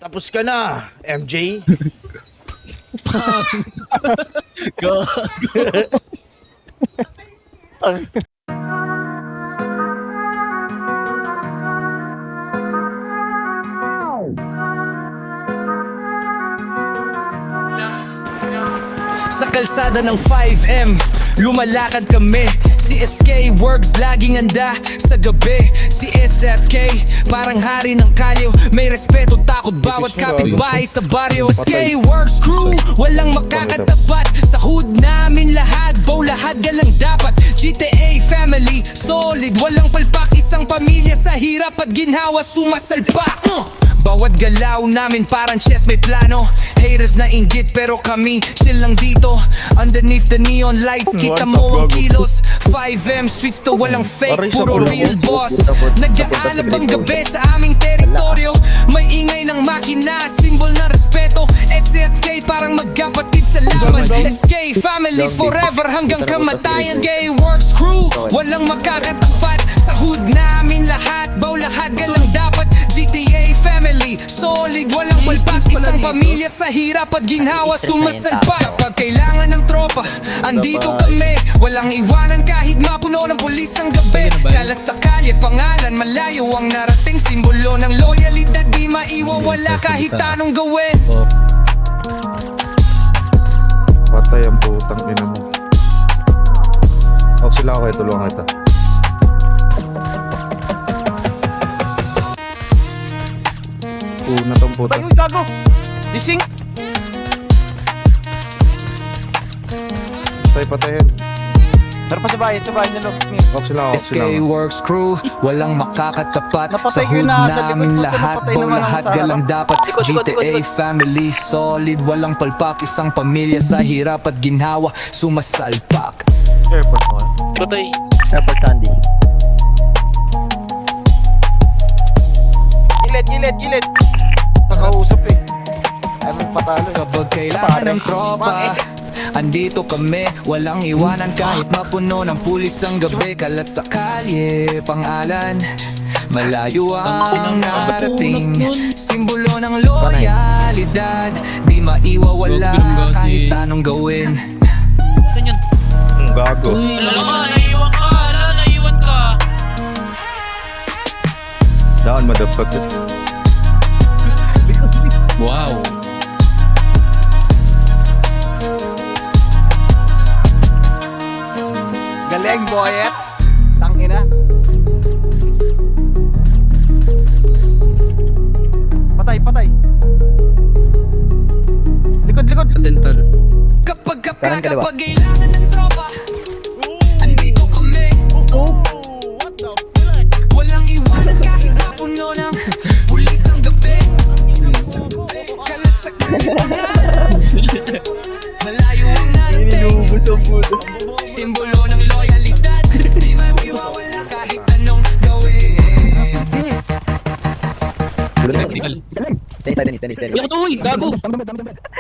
Tapos ka na, MJ. Go. Sa kalsada ng 5M, lumalakad kami. Si SK works, laging handa sa gabi. Si SFK, parang hari ng kalyo. May respeto, takot bawat kapitbahay sa baryo. SK works crew, walang makakatapat. Sa hood namin lahat, bow lahat galang dapat. GTA family, solid, walang palpak. Isang pamilya sa hirap at ginhawa, sumasalpak. Bawat galaw namin parang chess may plano. Haters na inggit pero kami chill lang dito. Underneath the neon lights kita mo ang kilos. 5M streets to walang fake, puro real boss. Nag-aalab ang gabi sa aming teritoryo. May ingay ng makina, symbol ng respeto. SZK parang magkapatid sa laban. SK family forever hanggang kamatayan. SK works crew, walang makakatapat. Sa hood namin lahat, bow lahat galang dapat. GTA family, solid, walang palpak. Isang pamilya sa hirap at ginhawa, sumasalpak. Kapag kailangan ng tropa, andito kami. Walang iwanan kahit mapuno ng pulis ang gabi. Kalat sa kalye, pangalan, malayo ang narating. Simbolo ng loyalidad, di maiwawala kahit anong gawin. Patay ang putang ina mo. Huwag sila ako, tulungan kita. Una tong puta. Uy, gago! Dising! Patayin. Tara pa sa bahay na no. Huwag sila ako, SK works crew, walang makakatapat. Sa Napatay ko hood na, sa namin likod ko, lahat, napatay bow naman lahat ako sa galang harap. dapat. Likod, GTA family, solid, walang palpak. Isang pamilya sa hirap at ginhawa, sumasalpak. Airport mo. Patay. Airport Sandy. Gilid! Nakausap eh. Ayaw mong patalo eh. Kapag kailangan ng tropa, andito kami, walang iwanan kahit mapuno ng pulis ang gabi. Kalat sa kalye, pangalan, malayo ang narating. Simbolo ng loyalidad, di maiwawala kahit anong gawin. Saan yun? Ang gago. Ano ka? Naiiwan ka! Naiiwan ka! Down, motherfucker. Wow. Galing, boyet! Tangina. Patay. Likod. Dental. Kapag kailangan ng tropa, andito kami. Walang iwanan kahit mapuno ng pulis ang gabi. Kalat sa kalye, malayo ang narating. Simbolo ng loyalidad, di maiwawala kahit anong gawin. Tenis. Hindi ako to, uy. Gago.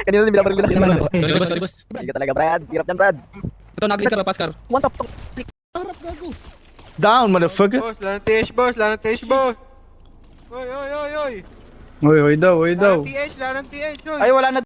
Kanina din binabaril nila. Sorry, boss. Hindi ka talaga, Brad. Hirap yan, Brad. Ito, nag-lead ka, Pascar. One top. Down, motherfucker. Boss, laro ng TH, boss. Oy. Oy daw. Laro ng TH, oy. Ay, wala na